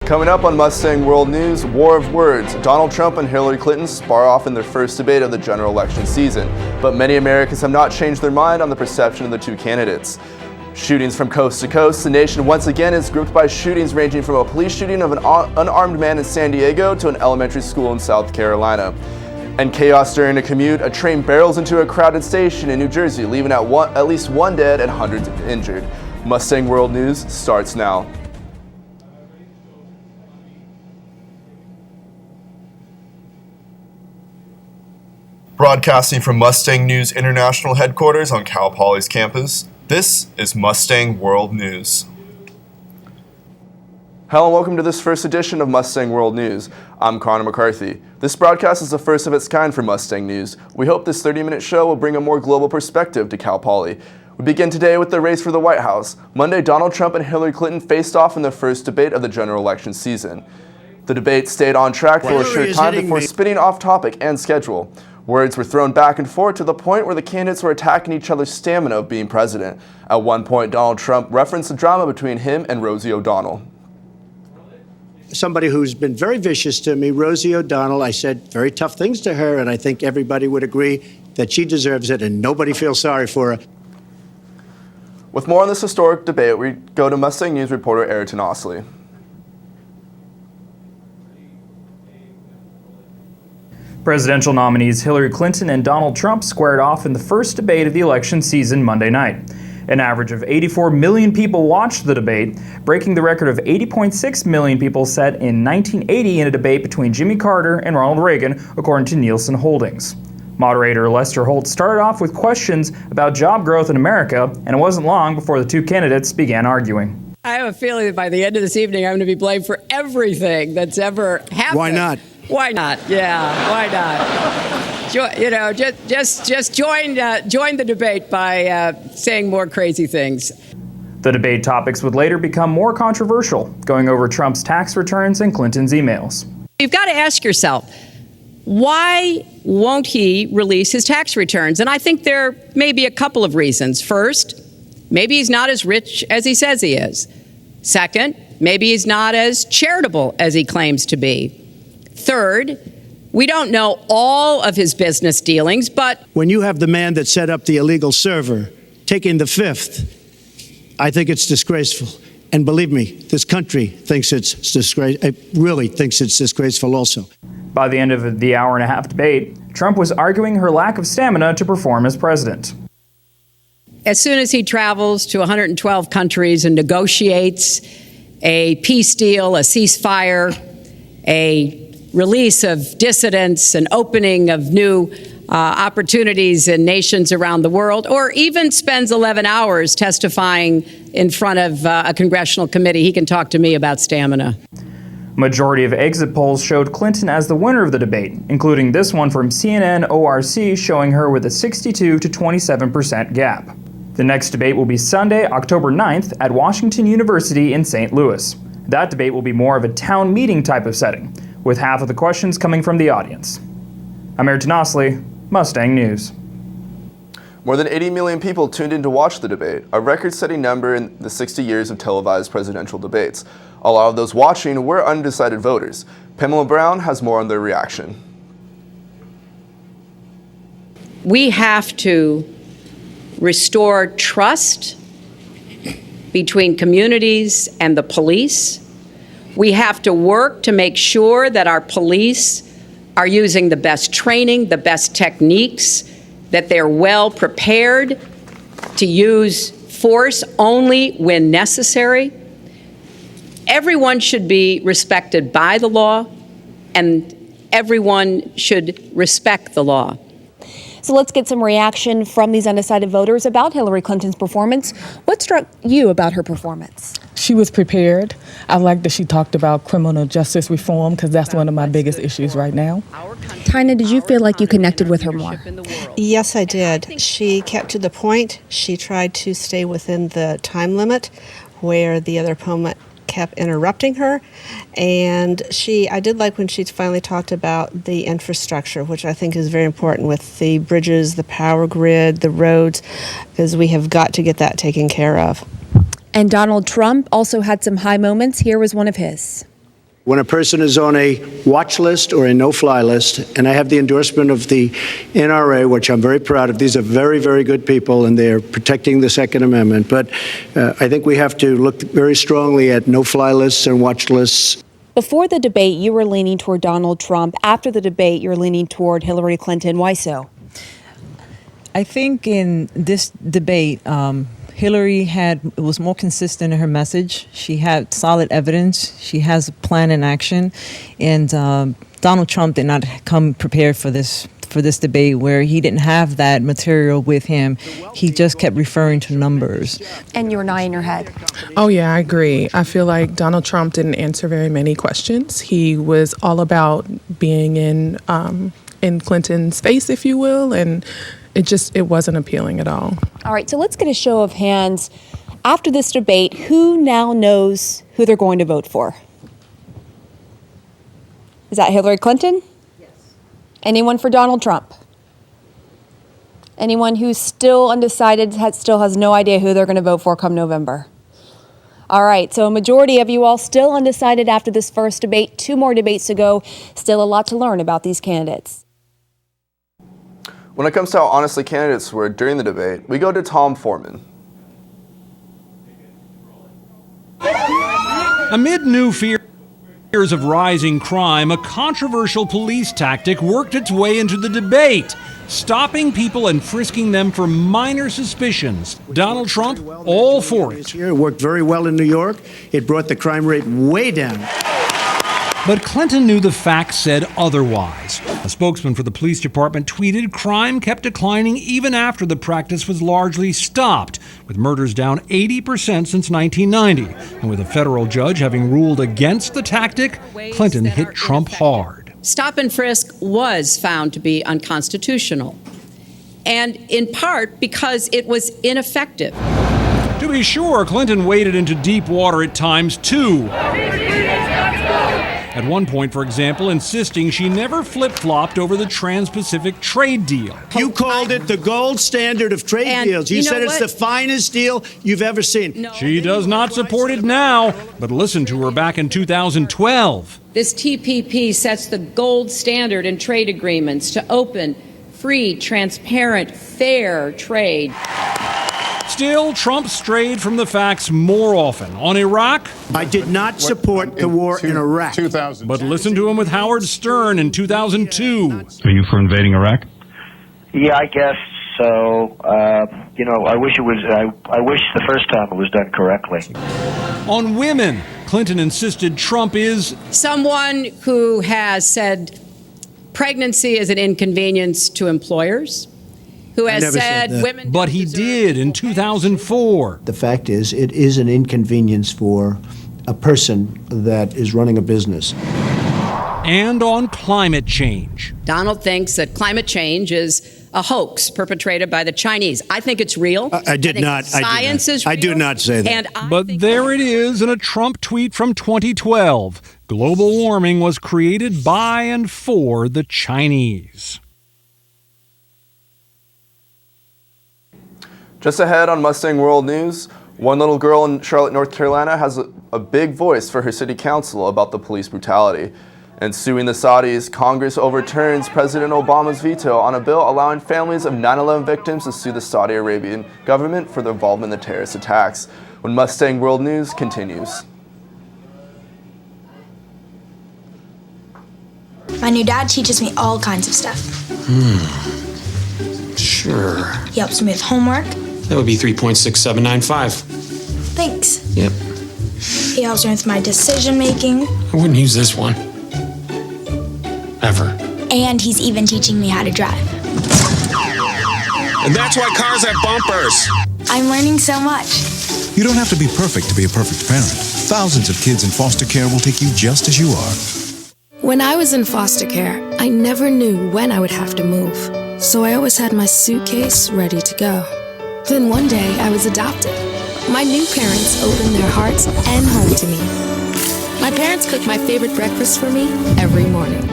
Coming up on Mustang World News, War of Words. Donald Trump and Hillary Clinton spar off in their first debate of the general election season, but many Americans have not changed their mind on the perception of the two candidates. Shootings from coast to coast. The nation once again is gripped by shootings ranging from a police shooting of an unarmed man in San Diego to an elementary school in South Carolina. And chaos during a commute. A train barrels into a crowded station in New Jersey, leaving at least one dead and hundreds injured. Mustang World News starts now. Broadcasting from Mustang News International Headquarters on Cal Poly's campus, this is Mustang World News. Hello and welcome to this first edition of Mustang World News. I'm Connor McCarthy. This broadcast is the first of its kind for Mustang News. We hope this 30-minute show will bring a more global perspective to Cal Poly. We begin today with the race for the White House. Monday, Donald Trump and Hillary Clinton faced off in their first debate of the general election season. The debate stayed on track for a short time before spinning off topic and schedule. Words were thrown back and forth to the point where the candidates were attacking each other's stamina of being president. At one point, Donald Trump referenced the drama between him and Rosie O'Donnell. Somebody who's been very vicious to me, Rosie O'Donnell, I said very tough things to her, and I think everybody would agree that she deserves it, and nobody feels sorry for her. With more on this historic debate, we go to Mustang News reporter Ayrton Osley. Presidential nominees Hillary Clinton and Donald Trump squared off in the first debate of the election season Monday night. An average of 84 million people watched the debate, breaking the record of 80.6 million people set in 1980 in a debate between Jimmy Carter and Ronald Reagan, according to Nielsen Holdings. Moderator Lester Holt started off with questions about job growth in America, and it wasn't long before the two candidates began arguing. I have a feeling that by the end of this evening, I'm going to be blamed for everything that's ever happened. Why not? Why not? Yeah, why not? Just join the debate by saying more crazy things. The debate topics would later become more controversial, going over Trump's tax returns and Clinton's emails. You've got to ask yourself, why won't he release his tax returns? And I think there may be a couple of reasons. First, maybe he's not as rich as he says he is. Second, maybe he's not as charitable as he claims to be. Third, we don't know all of his business dealings, but When you have the man that set up the illegal server taking the fifth, I think it's disgraceful. And believe me, this country thinks it's disgraceful. It really thinks it's disgraceful also. By the end of the hour-and-a-half debate, Trump was arguing her lack of stamina to perform as president. as soon as he travels to 112 countries and negotiates a peace deal, a ceasefire, a release of dissidents, an opening of new opportunities in nations around the world, or even spends 11 hours testifying in front of a congressional committee, he can talk to me about stamina. Majority of exit polls showed Clinton as the winner of the debate, including this one from CNN ORC showing her with a 62 to 27% gap. The next debate will be Sunday, October 9th at Washington University in St. Louis. That debate will be more of a town meeting type of setting, with half of the questions coming from the audience. I'm Ayrton Osley, Mustang News. More than 80 million people tuned in to watch the debate, a record-setting number in the 60 years of televised presidential debates. A lot of those watching were undecided voters. Pamela Brown has more on their reaction. We have to restore trust between communities and the police. We have to work to make sure that our police are using the best training, the best techniques, that they're well prepared to use force only when necessary. Everyone should be respected by the law, and everyone should respect the law. So let's get some reaction from these undecided voters about Hillary Clinton's performance. What struck you about her performance? She was prepared. I like that she talked about criminal justice reform because that's one of my biggest issues right now. Tina, did you feel like you connected with her more? Yes, I did. She kept to the point. She tried to stay within the time limit where the other opponent kept interrupting her. And I did like when she finally talked about the infrastructure, which I think is very important with the bridges, the power grid, the roads, because we have got to get that taken care of. And Donald Trump also had some high moments. Here was one of his. When a person is on a watch list or a no-fly list, and I have the endorsement of the NRA, which I'm very proud of. These are very, very good people, and they're protecting the Second Amendment. But I think we have to look very strongly at no-fly lists and watch lists. Before the debate, you were leaning toward Donald Trump. After the debate, you're leaning toward Hillary Clinton. Why so? I think in this debate, Hillary was more consistent in her message. She had solid evidence. She has a plan in action, and Donald Trump did not come prepared for this debate, where he didn't have that material with him. He just kept referring to numbers. And you're nodding your head. Oh, yeah, I agree. I feel like Donald Trump didn't answer very many questions. He was all about being in Clinton's face, if you will, and it wasn't appealing at all. All right, so let's get a show of hands. After this debate, who now knows who they're going to vote for? Is that Hillary Clinton? Yes. Anyone for Donald Trump? Anyone who's still undecided, still has no idea who they're going to vote for come November? All right, so a majority of you all still undecided after this first debate. 2 more debates to go. Still a lot to learn about these candidates. When it comes to how honestly candidates were during the debate, we go to Tom Foreman. Amid new fears of rising crime, a controversial police tactic worked its way into the debate, stopping people and frisking them for minor suspicions. Donald Trump, all for it. It worked very well in New York. It brought the crime rate way down. But Clinton knew the facts said otherwise. A spokesman for the police department tweeted crime kept declining even after the practice was largely stopped, with murders down 80% since 1990. And with a federal judge having ruled against the tactic, Clinton hit Trump hard. Stop and frisk was found to be unconstitutional, and in part because it was ineffective. To be sure, Clinton waded into deep water at times, too. At one point, for example, insisting she never flip-flopped over the Trans-Pacific trade deal. You called it the gold standard of trade deals. You said it's the finest deal you've ever seen. No, she does not support it now, but listen to her back in 2012. This TPP sets the gold standard in trade agreements to open, free, transparent, fair trade. Still, Trump strayed from the facts more often. On Iraq, I did not support the war in Iraq. But listen to him with Howard Stern in 2002. Are you for invading Iraq? Yeah, I guess so. I wish it was. I wish the first time it was done correctly. On women, Clinton insisted Trump is someone who has said pregnancy is an inconvenience to employers, who has said women. But he did in 2004. The fact is, it is an inconvenience for a person that is running a business. And on climate change. Donald thinks that climate change is a hoax perpetrated by the Chinese. I think it's real. I did not. Science is real. I do not say that. But there it is in a Trump tweet from 2012. Global warming was created by and for the Chinese. Just ahead on Mustang World News, one little girl in Charlotte, North Carolina has a big voice for her city council about the police brutality. And suing the Saudis, Congress overturns President Obama's veto on a bill allowing families of 9/11 victims to sue the Saudi Arabian government for their involvement in the terrorist attacks. When Mustang World News continues. My new dad teaches me all kinds of stuff. Sure. He helps me with homework. That would be 3.6795. Thanks. Yep. He helps me with my decision making. I wouldn't use this one. Ever. And he's even teaching me how to drive. And that's why cars have bumpers. I'm learning so much. You don't have to be perfect to be a perfect parent. Thousands of kids in foster care will take you just as you are. When I was in foster care, I never knew when I would have to move. So I always had my suitcase ready to go. Then one day I was adopted. My new parents opened their hearts and home to me. My parents cook my favorite breakfast for me every morning.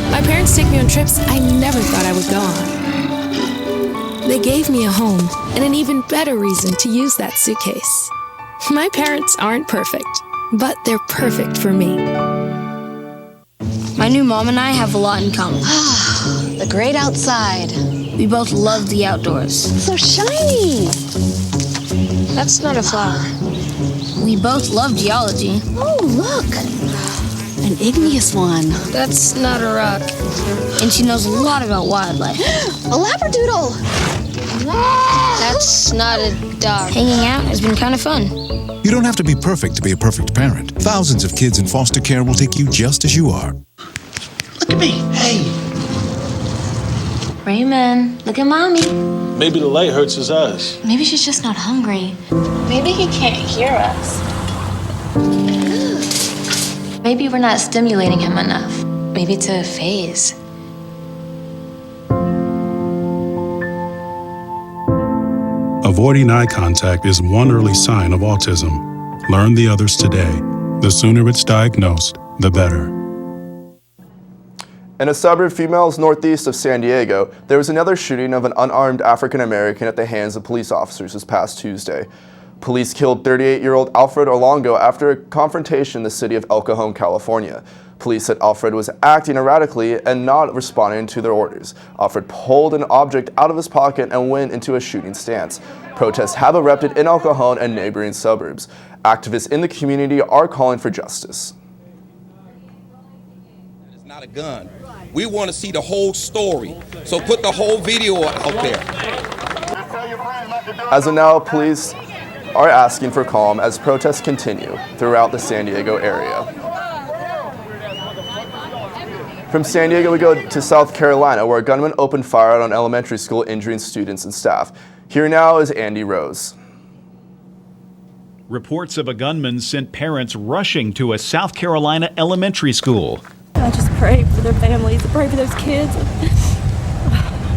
My parents take me on trips I never thought I would go on. They gave me a home and an even better reason to use that suitcase. My parents aren't perfect, but they're perfect for me. My new mom and I have a lot in common. The great outside. We both love the outdoors. So shiny. That's not a flower. We both love geology. Oh, look. An igneous one. That's not a rock. And she knows a lot about wildlife. A labradoodle. That's not a dog. Hanging out has been kind of fun. You don't have to be perfect to be a perfect parent. Thousands of kids in foster care will take you just as you are. Look at me. Hey. Raymond, look at mommy. Maybe the light hurts his eyes. Maybe she's just not hungry. Maybe he can't hear us. Maybe we're not stimulating him enough. Maybe it's a phase. Avoiding eye contact is one early sign of autism. Learn the others today. The sooner it's diagnosed, the better. In a suburb few miles northeast of San Diego, there was another shooting of an unarmed African American at the hands of police officers this past Tuesday. Police killed 38-year-old Alfred Olongo after a confrontation in the city of El Cajon, California. Police said Alfred was acting erratically and not responding to their orders. Alfred pulled an object out of his pocket and went into a shooting stance. Protests have erupted in El Cajon and neighboring suburbs. Activists in the community are calling for justice. It's not a gun. We want to see the whole story. So put the whole video out there. As of now, police are asking for calm as protests continue throughout the San Diego area. From San Diego, we go to South Carolina, where a gunman opened fire on an elementary school, injuring students and staff. Here now is Andy Rose. Reports of a gunman sent parents rushing to a South Carolina elementary school. I just pray for their families, I pray for those kids.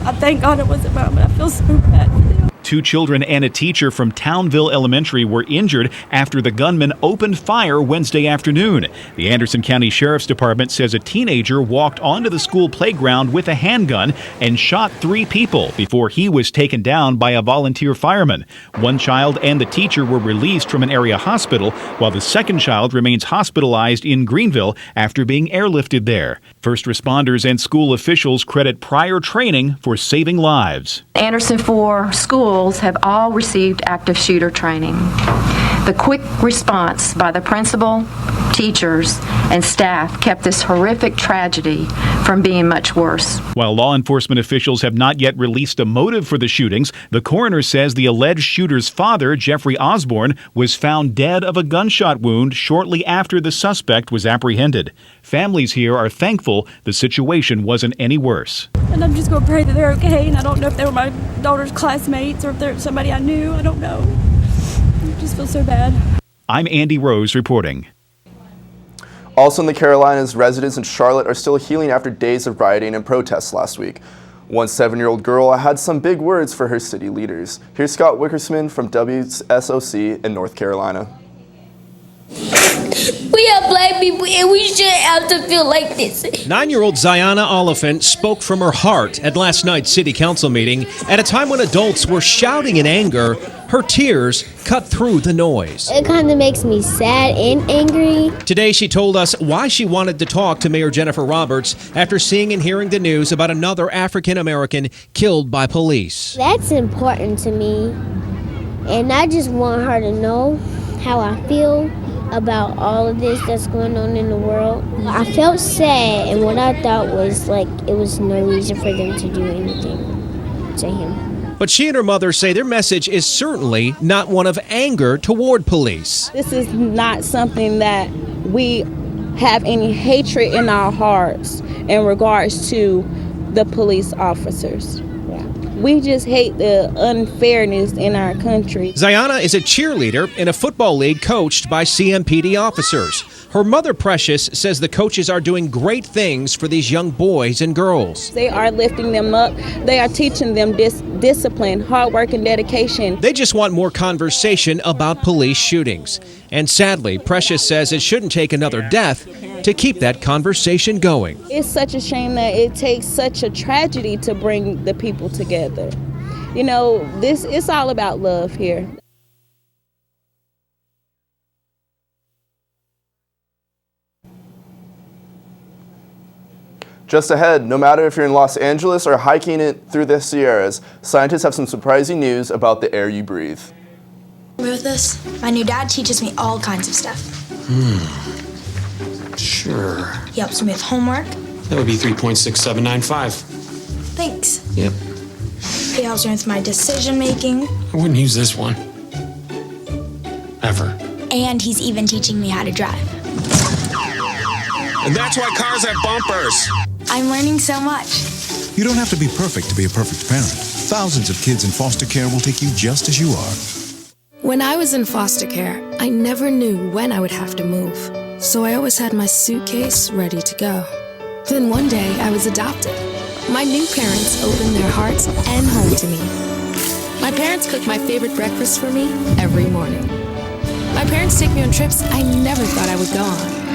I thank God it wasn't mine, but I feel so bad for them. 2 children and a teacher from Townville Elementary were injured after the gunman opened fire Wednesday afternoon. The Anderson County Sheriff's Department says a teenager walked onto the school playground with a handgun and shot 3 people before he was taken down by a volunteer fireman. 1 child and the teacher were released from an area hospital, while the second child remains hospitalized in Greenville after being airlifted there. First responders and school officials credit prior training for saving lives. Anderson 4 schools have all received active shooter training. The quick response by the principal, teachers, and staff kept this horrific tragedy from being much worse. While law enforcement officials have not yet released a motive for the shootings, the coroner says the alleged shooter's father, Jeffrey Osborne, was found dead of a gunshot wound shortly after the suspect was apprehended. Families here are thankful the situation wasn't any worse. And I'm just going to pray that they're okay, and I don't know if they were my daughter's classmates or if they're somebody I knew. I don't know. I just feel so bad. I'm Andy Rose reporting. Also in the Carolinas, residents in Charlotte are still healing after days of rioting and protests last week. One 7-year-old girl had some big words for her city leaders. Here's Scott Wickersman from WSOC in North Carolina. We are black people and we shouldn't have to feel like this. 9-year-old Ziana Oliphant spoke from her heart at last night's city council meeting at a time when adults were shouting in anger. Her tears cut through the noise. It kind of makes me sad and angry. Today she told us why she wanted to talk to Mayor Jennifer Roberts after seeing and hearing the news about another African American killed by police. That's important to me, and I just want her to know how I feel about all of this that's going on in the world. I felt sad, and what I thought was like it was no reason for them to do anything to him. But she and her mother say their message is certainly not one of anger toward police. This is not something that we have any hatred in our hearts in regards to the police officers. We just hate the unfairness in our country. Ziana is a cheerleader in a football league coached by CMPD officers. Her mother, Precious, says the coaches are doing great things for these young boys and girls. They are lifting them up. They are teaching them discipline, hard work, and dedication. They just want more conversation about police shootings. And sadly, Precious says it shouldn't take another death to keep that conversation going. It's such a shame that it takes such a tragedy to bring the people together. You know, it's all about love here. Just ahead, no matter if you're in Los Angeles or hiking it through the Sierras, scientists have some surprising news about the air you breathe. With this, my new dad teaches me all kinds of stuff. Sure. He helps me with homework. That would be 3.6795. Thanks. Yep. He helps me with my decision making. I wouldn't use this one. Ever. And he's even teaching me how to drive. And that's why cars have bumpers. I'm learning so much. You don't have to be perfect to be a perfect parent. Thousands of kids in foster care will take you just as you are. When I was in foster care, I never knew when I would have to move. So I always had my suitcase ready to go. Then one day I was adopted. My new parents opened their hearts and home to me. My parents cook my favorite breakfast for me every morning. My parents take me on trips I never thought I would go on.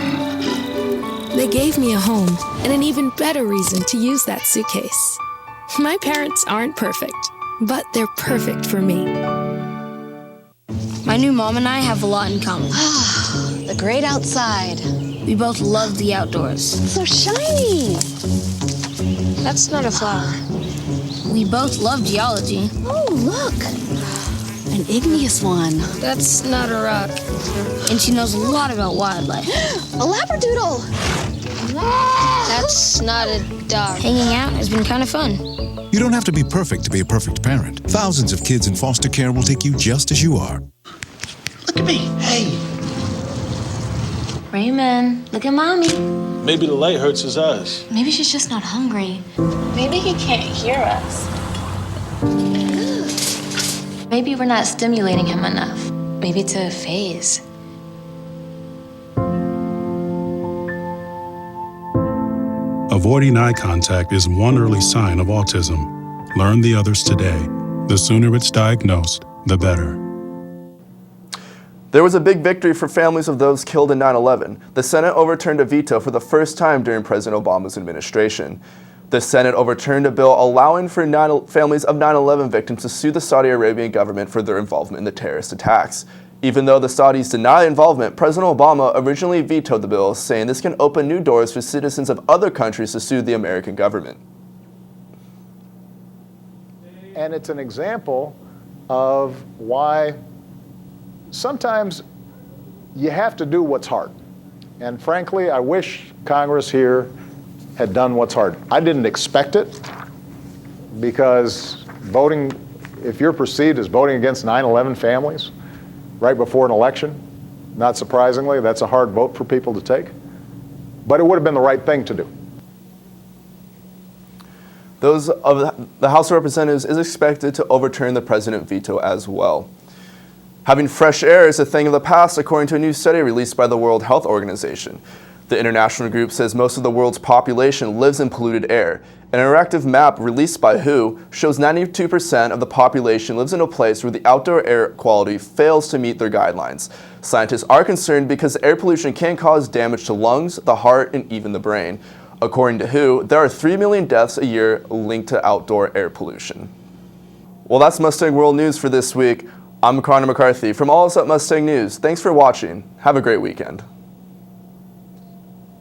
They gave me a home and an even better reason to use that suitcase. My parents aren't perfect, but they're perfect for me. My new mom and I have a lot in common. The great outside. We both love the outdoors. It's so shiny. That's not a flower. We both love geology. Oh, look. An igneous one. That's not a rock. And she knows a lot about wildlife. A labradoodle. That's not a dog. Hanging out has been kind of fun. You don't have to be perfect to be a perfect parent. Thousands of kids in foster care will take you just as you are. Look at me. Hey. Raymond, look at Mommy. Maybe the light hurts his eyes. Maybe she's just not hungry. Maybe he can't hear us. Maybe we're not stimulating him enough. Maybe it's a phase. Avoiding eye contact is one early sign of autism. Learn the others today. The sooner it's diagnosed, the better. There was a big victory for families of those killed in 9/11. The Senate overturned a veto for the first time during President Obama's administration. The Senate overturned a bill allowing for families of 9/11 victims to sue the Saudi Arabian government for their involvement in the terrorist attacks. Even though the Saudis deny involvement, President Obama originally vetoed the bill, saying this can open new doors for citizens of other countries to sue the American government. And it's an example of why sometimes you have to do what's hard. And frankly, I wish Congress here had done what's hard. I didn't expect it, because voting, if you're perceived as voting against 9/11 families right before an election, not surprisingly, that's a hard vote for people to take. But it would have been the right thing to do. Those of the House of Representatives is expected to overturn the president veto as well. Having fresh air is a thing of the past, according to a new study released by the World Health Organization. The international group says most of the world's population lives in polluted air. An interactive map released by WHO shows 92% of the population lives in a place where the outdoor air quality fails to meet their guidelines. Scientists are concerned because air pollution can cause damage to lungs, the heart, and even the brain. According to WHO, there are 3 million deaths a year linked to outdoor air pollution. Well, that's Mustang World News for this week. I'm Connor McCarthy from All Us at Mustang News. Thanks for watching. Have a great weekend.